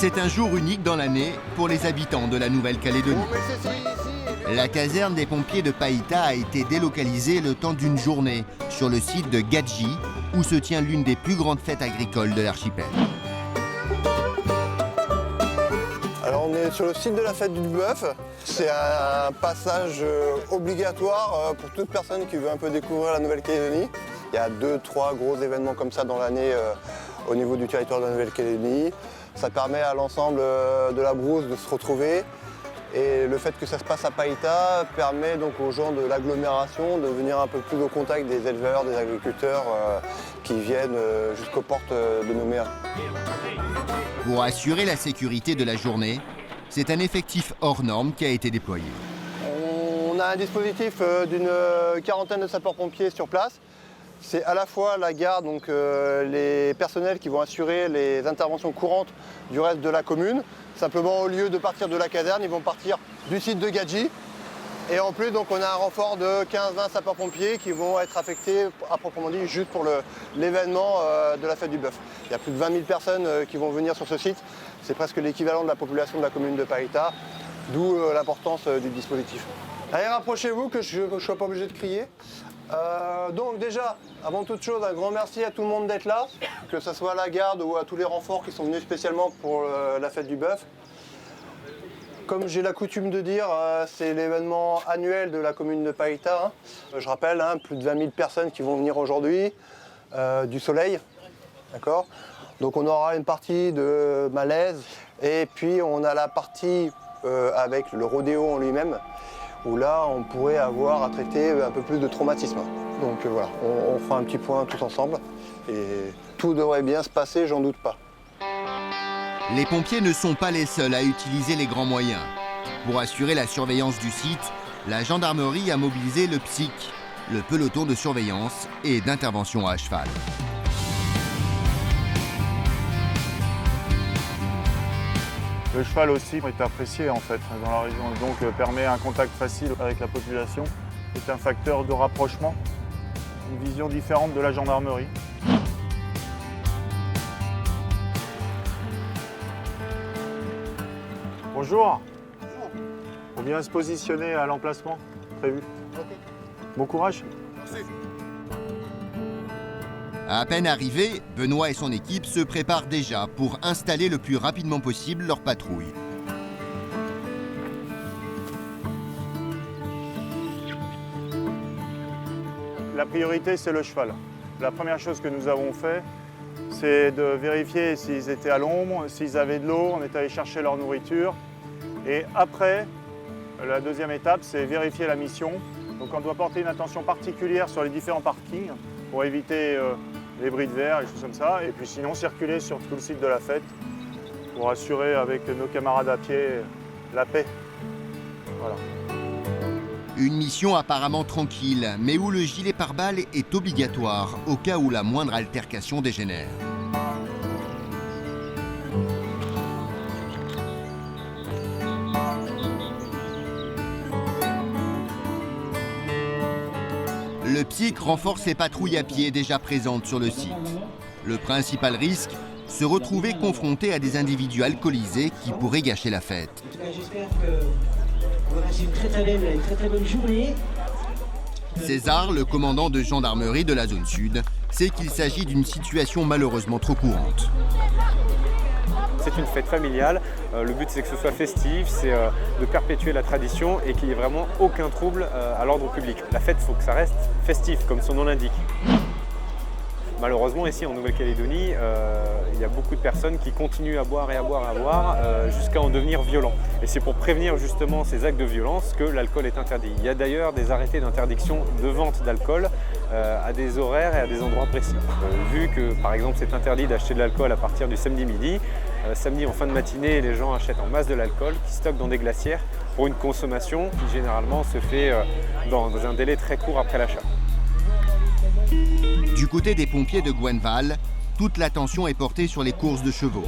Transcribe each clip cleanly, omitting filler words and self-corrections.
C'est un jour unique dans l'année pour les habitants de la Nouvelle-Calédonie. La caserne des pompiers de Païta a été délocalisée le temps d'une journée sur le site de Gadji, où se tient l'une des plus grandes fêtes agricoles de l'archipel. Alors on est sur le site de la fête du bœuf. C'est un passage obligatoire pour toute personne qui veut un peu découvrir la Nouvelle-Calédonie. Il y a 2-3 gros événements comme ça dans l'année au niveau du territoire de la Nouvelle-Calédonie. Ça permet à l'ensemble de la brousse de se retrouver. Et le fait que ça se passe à Païta permet donc aux gens de l'agglomération de venir un peu plus au contact des éleveurs, des agriculteurs qui viennent jusqu'aux portes de Nouméa. Pour assurer la sécurité de la journée, c'est un effectif hors norme qui a été déployé. On a un dispositif d'une quarantaine de sapeurs-pompiers sur place. C'est à la fois la garde, donc les personnels qui vont assurer les interventions courantes du reste de la commune. Simplement, au lieu de partir de la caserne, ils vont partir du site de Gadji. Et en plus, donc, on a un renfort de 15-20 sapeurs-pompiers qui vont être affectés, à proprement dit, juste pour l'événement de la fête du bœuf. Il y a plus de 20 000 personnes qui vont venir sur ce site. C'est presque l'équivalent de la population de la commune de Païta, d'où l'importance du dispositif. Allez, rapprochez-vous, que je ne sois pas obligé de crier. Donc déjà, avant toute chose, un grand merci à tout le monde d'être là, que ce soit à la garde ou à tous les renforts qui sont venus spécialement pour la fête du bœuf. Comme j'ai la coutume de dire, c'est l'événement annuel de la commune de Païta. Je rappelle, plus de 20 000 personnes qui vont venir aujourd'hui, du soleil, d'accord ? Donc on aura une partie de malaise et puis on a la partie avec le rodéo en lui-même, où là, on pourrait avoir à traiter un peu plus de traumatisme. Donc voilà, on fera un petit point tous ensemble et tout devrait bien se passer, j'en doute pas. Les pompiers ne sont pas les seuls à utiliser les grands moyens. Pour assurer la surveillance du site, la gendarmerie a mobilisé le PSIC, le peloton de surveillance et d'intervention à cheval. Le cheval aussi est apprécié en fait dans la région, donc permet un contact facile avec la population. C'est un facteur de rapprochement, une vision différente de la gendarmerie. Bonjour. On vient se positionner à l'emplacement prévu. Bon courage. Merci. À peine arrivés, Benoît et son équipe se préparent déjà pour installer le plus rapidement possible leur patrouille. La priorité, c'est le cheval. La première chose que nous avons fait, c'est de vérifier s'ils étaient à l'ombre, s'ils avaient de l'eau, on est allé chercher leur nourriture. Et après, la deuxième étape, c'est vérifier la mission. Donc on doit porter une attention particulière sur les différents parkings pour éviter les bris de verre et choses comme ça. Et puis sinon, circuler sur tout le site de la fête pour assurer avec nos camarades à pied la paix. Voilà. Une mission apparemment tranquille, mais où le gilet pare-balles est obligatoire au cas où la moindre altercation dégénère. Le PSIC renforce les patrouilles à pied déjà présentes sur le site. Le principal risque, se retrouver confronté à des individus alcoolisés qui pourraient gâcher la fête. En tout cas, j'espère qu'on va passer une très bonne journée. César, le commandant de gendarmerie de la zone sud, sait qu'il s'agit d'une situation malheureusement trop courante. C'est une fête familiale, le but c'est que ce soit festif, c'est de perpétuer la tradition et qu'il n'y ait vraiment aucun trouble à l'ordre public. La fête, il faut que ça reste festif, comme son nom l'indique. Malheureusement, ici en Nouvelle-Calédonie, il y a beaucoup de personnes qui continuent à boire et à boire et à boire jusqu'à en devenir violents. Et c'est pour prévenir justement ces actes de violence que l'alcool est interdit. Il y a d'ailleurs des arrêtés d'interdiction de vente d'alcool à des horaires et à des endroits précis. Vu que par exemple c'est interdit d'acheter de l'alcool à partir du samedi midi, samedi en fin de matinée les gens achètent en masse de l'alcool qui stockent dans des glacières pour une consommation qui généralement se fait dans un délai très court après l'achat. Du côté des pompiers de Gwenval, toute l'attention est portée sur les courses de chevaux.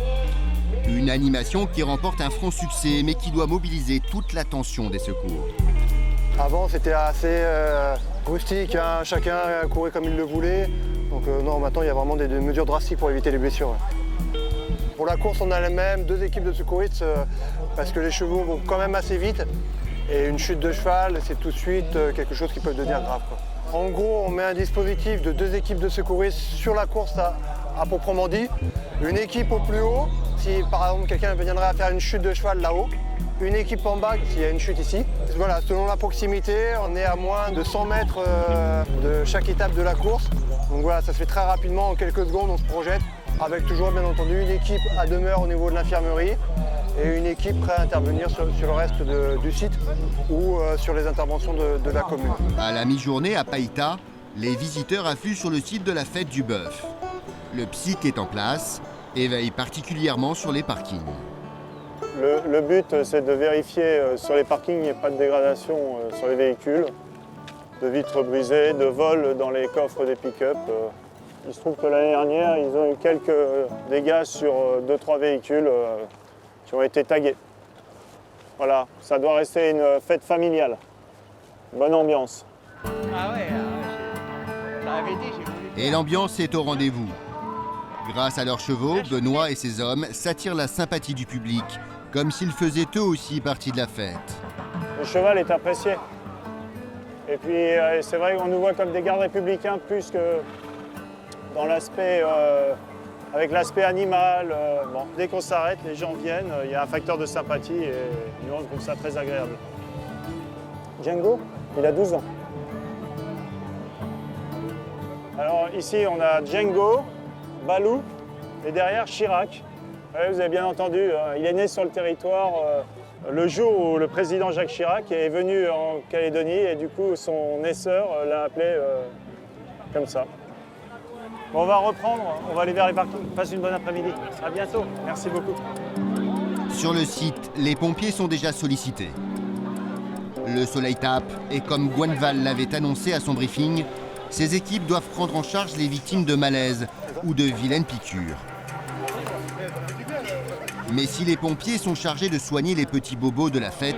Une animation qui remporte un franc succès, mais qui doit mobiliser toute l'attention des secours. Avant, c'était assez rustique, chacun courait comme il le voulait. Donc non, maintenant, il y a vraiment des mesures drastiques pour éviter les blessures. Pour la course, on a les mêmes 2 équipes de secouristes parce que les chevaux vont quand même assez vite. Et une chute de cheval, c'est tout de suite quelque chose qui peut devenir grave, quoi. En gros, on met un dispositif de 2 équipes de secouristes sur la course à proprement dit. Une équipe au plus haut, si par exemple quelqu'un viendrait à faire une chute de cheval là-haut. Une équipe en bas s'il y a une chute ici. Voilà, selon la proximité, on est à moins de 100 mètres de chaque étape de la course. Donc voilà, ça se fait très rapidement, en quelques secondes on se projette, avec toujours bien entendu une équipe à demeure au niveau de l'infirmerie et une équipe prête à intervenir sur le reste du site ou sur les interventions de la commune. À la mi-journée à Païta, les visiteurs affluent sur le site de la fête du bœuf. Le psych est en place et veille particulièrement sur les parkings. Le but, c'est de vérifier sur les parkings qu'il n'y ait pas de dégradation sur les véhicules, de vitres brisées, de vols dans les coffres des pick-up. Il se trouve que l'année dernière, ils ont eu quelques dégâts sur 2-3 véhicules qui ont été tagués. Voilà, ça doit rester une fête familiale. Bonne ambiance. Ah ouais, ça avait été, j'ai voulu. Et l'ambiance est au rendez-vous. Grâce à leurs chevaux, Benoît et ses hommes s'attirent la sympathie du public, comme s'ils faisaient eux aussi partie de la fête. Le cheval est apprécié. Et puis c'est vrai qu'on nous voit comme des gardes républicains plus que dans l'aspect, avec l'aspect animal. Bon, dès qu'on s'arrête, les gens viennent, il y a un facteur de sympathie et nous on trouve ça très agréable. Django, il a 12 ans. Alors ici on a Django, Balou et derrière Chirac. Ouais, vous avez bien entendu, il est né sur le territoire le jour où le président Jacques Chirac est venu en Calédonie et du coup son naisseur l'a appelé comme ça. Bon, on va reprendre, on va aller vers les parkings. Passe une bonne après-midi. À bientôt. Merci beaucoup. Sur le site, les pompiers sont déjà sollicités. Le soleil tape et comme Gwenval l'avait annoncé à son briefing, ces équipes doivent prendre en charge les victimes de malaise ou de vilaines piqûres. Mais si les pompiers sont chargés de soigner les petits bobos de la fête,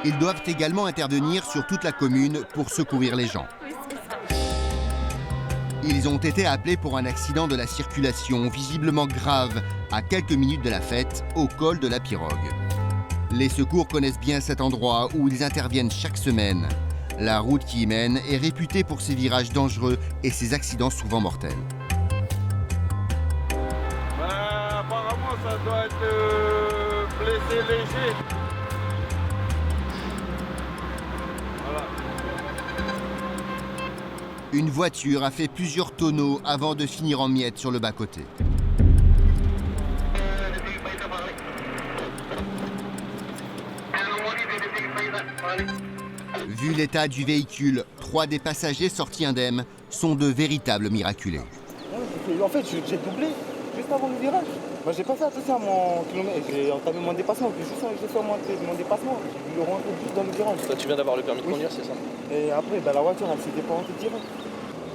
ils doivent également intervenir sur toute la commune pour secourir les gens. Ils ont été appelés pour un accident de la circulation visiblement grave à quelques minutes de la fête au col de la Pirogue. Les secours connaissent bien cet endroit où ils interviennent chaque semaine. La route qui y mène est réputée pour ses virages dangereux et ses accidents souvent mortels. Apparemment, ça doit être blessé léger. Voilà. Une voiture a fait plusieurs tonneaux avant de finir en miettes sur le bas-côté. Vu l'état du véhicule, 3 des passagers sortis indemnes sont de véritables miraculés. En fait, j'ai doublé juste avant le virage. Moi, j'ai pas fait attention à mon kilomètre. J'ai entamé mon dépassement. Puis juste j'ai fait mon dépassement. J'ai voulu rentrer juste dans le virage. Toi, tu viens d'avoir le permis de conduire, c'est ça? Et après, la voiture, elle s'était pas rentrée direct.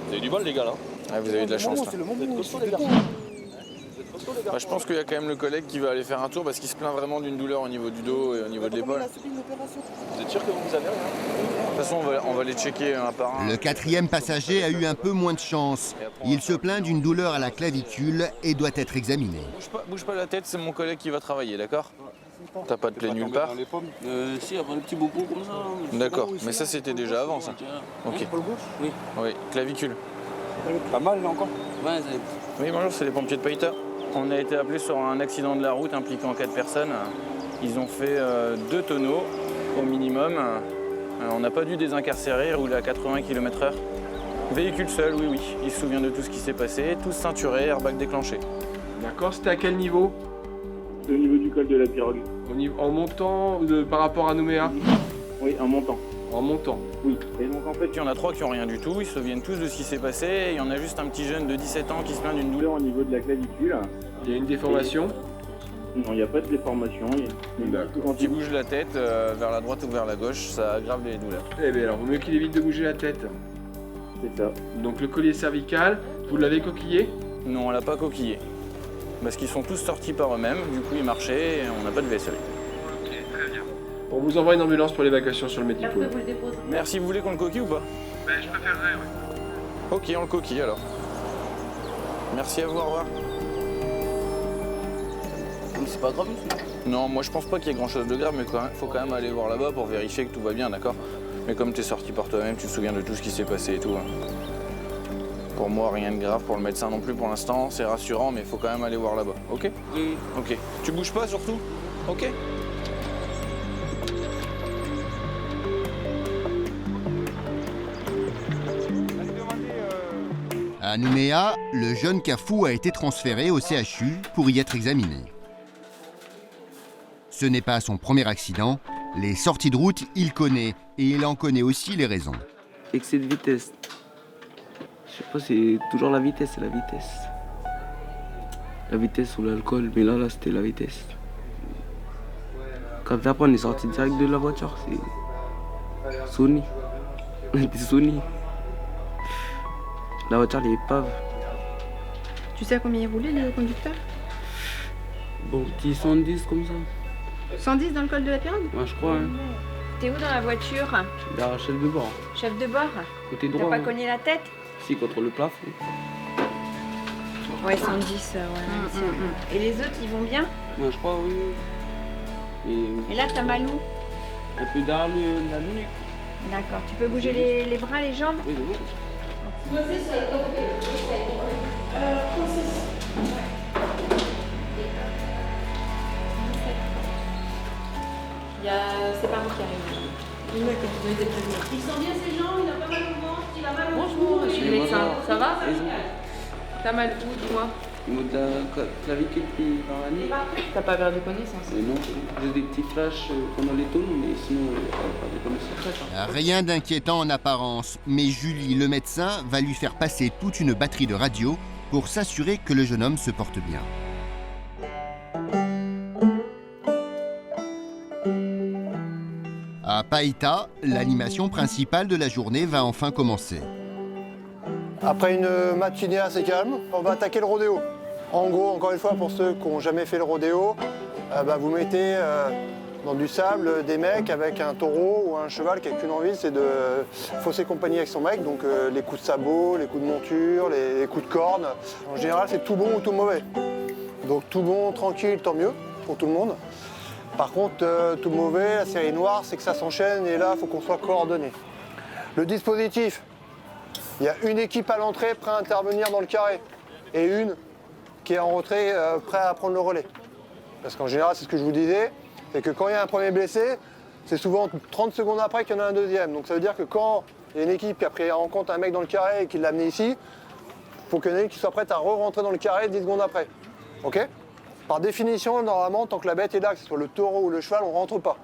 Vous avez du bol, les gars, là. Ah, vous avez de la chance, là. C'est le moment où je suis les gars. dedans. Je pense qu'il y a quand même le collègue qui va aller faire un tour parce qu'il se plaint vraiment d'une douleur au niveau du dos et au niveau de l'épaule. Il a subi une opération. Vous êtes sûr que vous avez rien? De toute façon, on va les checker un par un. Le 4e passager a eu un peu moins de chance. Il se plaint d'une douleur à la clavicule et doit être examiné. Bouge pas la tête, c'est mon collègue qui va travailler, d'accord? T'as pas de plaie nulle part? Si, après le petit bobo comme ça. D'accord, mais ça c'était déjà avant ça. Ok. Oui. Oui, clavicule. Pas mal, là encore. Ouais, Oui, bonjour, c'est les pompiers de Païta. On a été appelé sur un accident de la route impliquant 4 personnes. Ils ont fait 2 tonneaux au minimum. On n'a pas dû désincarcérer, rouler à 80 km/h. Véhicule seul, oui, oui. Il se souvient de tout ce qui s'est passé, tous ceinturés, airbag déclenché. D'accord, c'était à quel niveau? Au niveau du col de la Pirogue. En montant par rapport à Nouméa? Oui, en montant. En montant? Oui. Et donc en fait, Il y en a 3 qui n'ont rien du tout, ils se souviennent tous de ce qui s'est passé. Il y en a juste un petit jeune de 17 ans qui se plaint d'une douleur. au niveau de la clavicule. Il y a une déformation? Non, il n'y a pas de déformation. Quand il bouge la tête vers la droite ou vers la gauche, ça aggrave les douleurs. Eh bien alors, vaut mieux qu'il évite de bouger la tête. C'est ça. Donc le collier cervical, vous l'avez coquillé? Non, on l'a pas coquillé. Parce qu'ils sont tous sortis par eux-mêmes, du coup ils marchaient et on n'a pas de vaisselle. Ok, très bien. On vous envoie une ambulance pour l'évacuation sur le Médipôle. Merci, vous voulez qu'on le coquille ou pas? Ben, je préférerais, oui. Ok, on le coquille alors. Merci à vous, au revoir. C'est pas grave ici. Non, moi je pense pas qu'il y ait grand chose de grave, mais il faut quand même aller voir là-bas pour vérifier que tout va bien, d'accord? Mais comme tu es sorti par toi-même, tu te souviens de tout ce qui s'est passé et tout. Hein. Pour moi, rien de grave, pour le médecin non plus pour l'instant, c'est rassurant, mais il faut quand même aller voir là-bas, ok? Oui. Ok. Tu bouges pas surtout? Ok? À Nouméa, le jeune Kafou a été transféré au CHU pour y être examiné. Ce n'est pas son premier accident. Les sorties de route, il connaît, et il en connaît aussi les raisons. Excès de vitesse. Je sais pas, c'est toujours la vitesse, c'est la vitesse. La vitesse ou l'alcool, mais là c'était la vitesse. Quand après on est sorti direct de la voiture, c'est Sony. On était Sony. La voiture, elle est épave. Tu sais à combien il roulait le conducteur? Bon, petit 110 comme ça. 110 dans le col de la Pyramide? Ouais, je crois. Hein. T'es où dans la voiture? Derrière chef de bord. Chef de bord? Côté droit. T'as pas cogné la tête? Si, contre le plafond. Ouais, 110, ouais. Et les autres, ils vont bien? Ouais, je crois, oui. Et là, t'as mal où? Un peu derrière la nuque. D'accord. Tu peux bouger les bras, les jambes? Oui, c'est bon. C'est pas moi qui arrive. D'accord, vous avez été prévenus. Ils sont bien ces gens, il a pas mal au ventre, il a mal au ventre. Bonjour, je suis le médecin. Ça va? T'as mal où, dis-moi? Au niveau de la clavicule puis dans la nuque. T'as pas perdu connaissance? Mais non, j'ai des petits flashs pendant les tonneaux, mais sinon, pas de connaissance. Rien d'inquiétant en apparence, mais Julie, le médecin, va lui faire passer toute une batterie de radio pour s'assurer que le jeune homme se porte bien. À Païta, l'animation principale de la journée va enfin commencer. Après une matinée assez calme, on va attaquer le rodéo. En gros, encore une fois, pour ceux qui n'ont jamais fait le rodéo, vous mettez dans du sable des mecs avec un taureau ou un cheval qui n'a qu'une envie, c'est de fausser compagnie avec son mec. Donc les coups de sabot, les coups de monture, les coups de corne. En général, c'est tout bon ou tout mauvais. Donc tout bon, tranquille, tant mieux pour tout le monde. Par contre, tout mauvais, la série noire, c'est que ça s'enchaîne et là, il faut qu'on soit coordonné. Le dispositif, il y a une équipe à l'entrée prête à intervenir dans le carré et une qui est en retrait prête à prendre le relais. Parce qu'en général, c'est ce que je vous disais, c'est que quand il y a un premier blessé, c'est souvent 30 secondes après qu'il y en a un deuxième. Donc ça veut dire que quand il y a une équipe qui a pris en compte un mec dans le carré et qui l'a amené ici, il faut qu'il y en ait une qui soit prête à re-rentrer dans le carré 10 secondes après. Ok ? Par définition, normalement, tant que la bête est là, que ce soit le taureau ou le cheval, on ne rentre pas.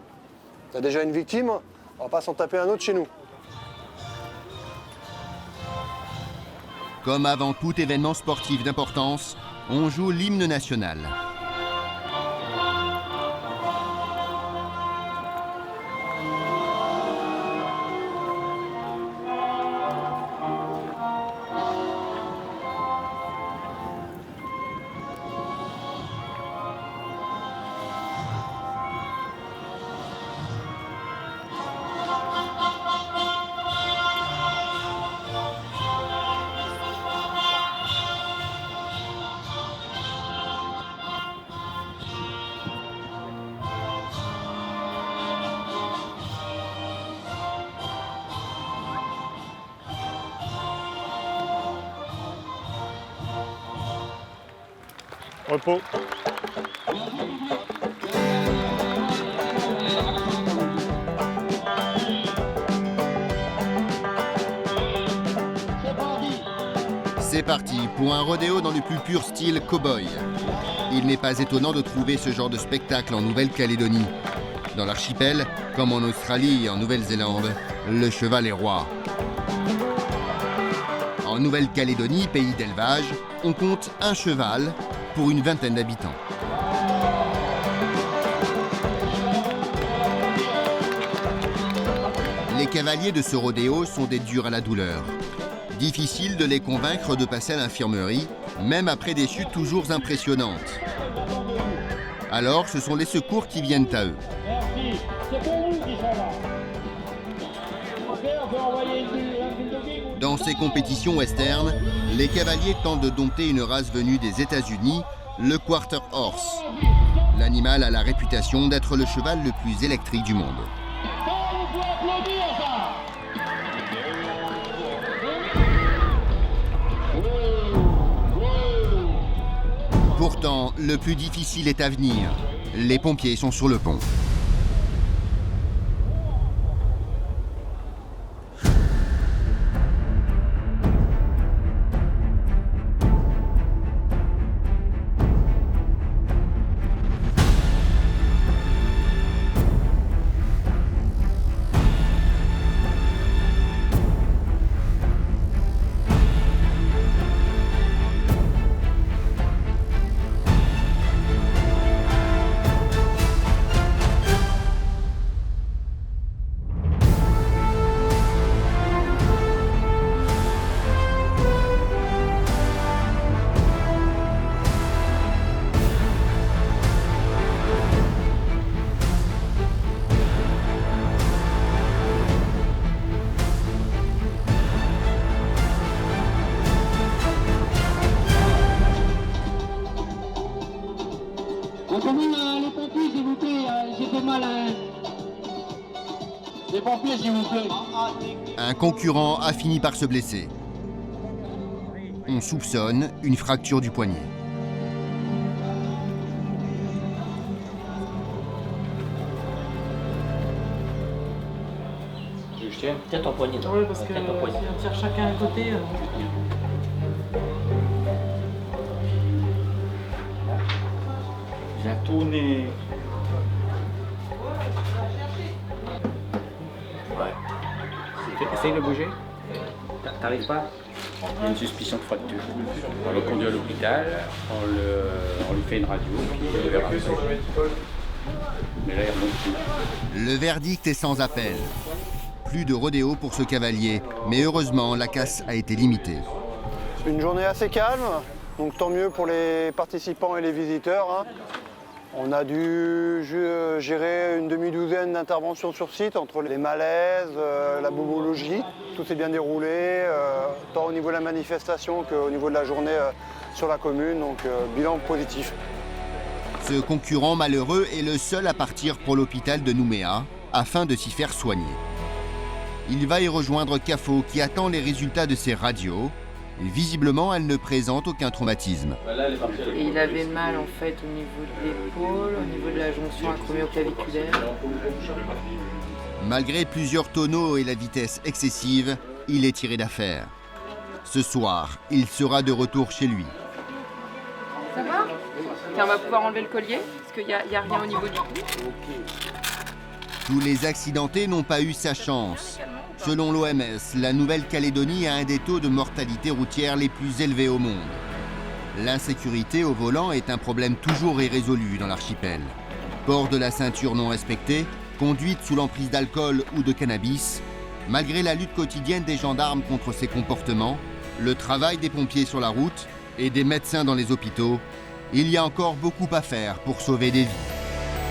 Il y a déjà une victime, on ne va pas s'en taper un autre chez nous. Comme avant tout événement sportif d'importance, on joue l'hymne national. Repos. C'est parti pour un rodéo dans le plus pur style cow-boy. Il n'est pas étonnant de trouver ce genre de spectacle en Nouvelle-Calédonie. Dans l'archipel, comme en Australie et en Nouvelle-Zélande, le cheval est roi. En Nouvelle-Calédonie, pays d'élevage, on compte un cheval pour une vingtaine d'habitants. Les cavaliers de ce rodéo sont des durs à la douleur. Difficile de les convaincre de passer à l'infirmerie, même après des chutes toujours impressionnantes. Alors, ce sont les secours qui viennent à eux. Merci. C'est pour vous qui sont là. Ok, on peut envoyer une Dans ces compétitions western, les cavaliers tentent de dompter une race venue des États-Unis, le Quarter Horse. L'animal a la réputation d'être le cheval le plus électrique du monde. Pourtant, le plus difficile est à venir. Les pompiers sont sur le pont. Les pompiers, s'il vous plaît, j'ai fait mal à les pompiers, s'il vous plaît. Un concurrent a fini par se blesser. On soupçonne une fracture du poignet. Je tiens. Tiens ton poignet. Oui, parce que si on tire chacun à côté... J'ai tourné. Ouais. Essaye de bouger. T'arrives pas? Il y a une suspicion de fracture. On le conduit à l'hôpital, on lui fait une radio, puis on verra. Mais là, il remonte plus. Le verdict est sans appel. Plus de rodéo pour ce cavalier, mais heureusement, la casse a été limitée. Une journée assez calme, donc tant mieux pour les participants et les visiteurs, hein. On a dû gérer une demi-douzaine d'interventions sur site entre les malaises, la bobologie. Tout s'est bien déroulé, tant au niveau de la manifestation qu'au niveau de la journée sur la commune, donc bilan positif. Ce concurrent malheureux est le seul à partir pour l'hôpital de Nouméa afin de s'y faire soigner. Il va y rejoindre CAFO qui attend les résultats de ses radios. Et visiblement, elle ne présente aucun traumatisme. Et il avait mal en fait au niveau de l'épaule, au niveau de la jonction acromioclaviculaire. Malgré plusieurs tonneaux et la vitesse excessive, il est tiré d'affaire. Ce soir, il sera de retour chez lui. Ça va? Tiens, on va pouvoir enlever le collier, parce qu'il n'y a rien au niveau du cou. Tous les accidentés n'ont pas eu sa chance. Selon l'OMS, la Nouvelle-Calédonie a un des taux de mortalité routière les plus élevés au monde. L'insécurité au volant est un problème toujours irrésolu dans l'archipel. Port de la ceinture non respecté, conduite sous l'emprise d'alcool ou de cannabis, malgré la lutte quotidienne des gendarmes contre ces comportements, le travail des pompiers sur la route et des médecins dans les hôpitaux, il y a encore beaucoup à faire pour sauver des vies.